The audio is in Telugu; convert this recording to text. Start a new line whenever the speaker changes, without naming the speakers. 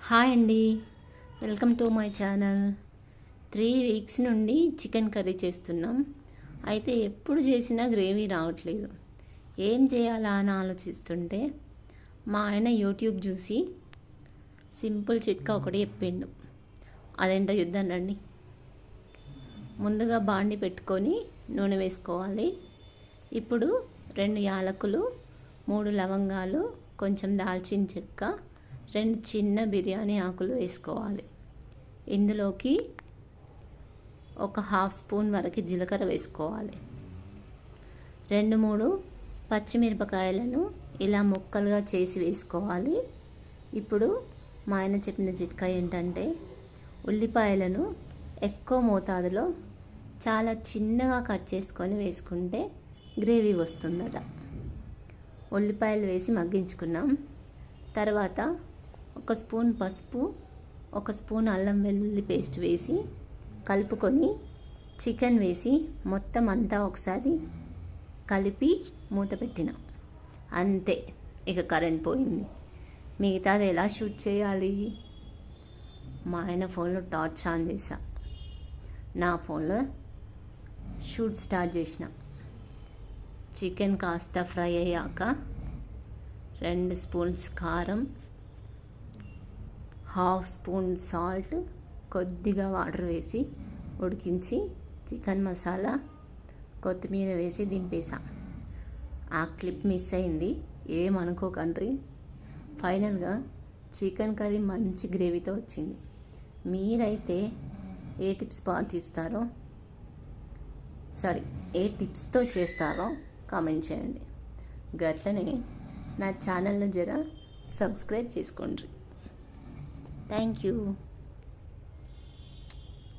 హాయ్ అండి, welcome to my channel. 3 weeks నుండి చికెన్ కర్రీ చేస్తున్నాం. అయితే ఎప్పుడు చేసినా గ్రేవీ రావట్లేదు. ఏం చేయాలా అని ఆలోచిస్తుంటే మా ఆయన యూట్యూబ్ చూసి సింపుల్ చిట్కా ఒకటి చెప్పిండు. అదేంటో చూద్దాం రండి. ముందుగా బాండి పెట్టుకొని నూనె వేసుకోవాలి. ఇప్పుడు 2 యాలకులు, 3 లవంగాలు, కొంచెం దాల్చిన చెక్క, 2 చిన్న బిర్యానీ ఆకులు వేసుకోవాలి. ఇందులోకి ఒక 1/2 స్పూన్ వరకు జీలకర్ర వేసుకోవాలి. 2-3 పచ్చిమిరపకాయలను ఇలా ముక్కలుగా చేసి వేసుకోవాలి. ఇప్పుడు మా ఆయన చెప్పిన చిట్కా ఏంటంటే ఉల్లిపాయలను ఎక్కువ మోతాదులో చాలా చిన్నగా కట్ చేసుకొని వేసుకుంటే గ్రేవీ వస్తుందట. ఉల్లిపాయలు వేసి మగ్గించుకున్నాం. తర్వాత 1 స్పూన్ పసుపు, 1 స్పూన్ అల్లం వెల్లుల్లి పేస్ట్ వేసి కలుపుకొని చికెన్ వేసి మొత్తం అంతా ఒకసారి కలిపి మూత పెట్టిన. అంతే, ఇక కరెంట్ పోయింది. మిగతాది ఎలా షూట్ చేయాలి? మా ఆయన ఫోన్లో టార్చ్ ఆన్ చేసా, నా ఫోన్లో షూట్ స్టార్ట్ చేసిన. చికెన్ కాస్త ఫ్రై అయ్యాక 2 స్పూన్స్ కారం, 1/2 స్పూన్ సాల్ట్, కొద్దిగా వాటర్ వేసి ఉడికించి చికెన్ మసాలా, కొత్తిమీర వేసి దింపేసా. ఆ క్లిప్ మిస్ అయింది, ఏమనుకోకండి. ఫైనల్గా చికెన్ కర్రీ మంచి గ్రేవీతో వచ్చింది. మీరైతే ఏ టిప్స్తో చేస్తారో కామెంట్ చేయండి. గట్లనే నా ఛానల్ను జర సబ్స్క్రైబ్ చేసుకోండి. Thank you.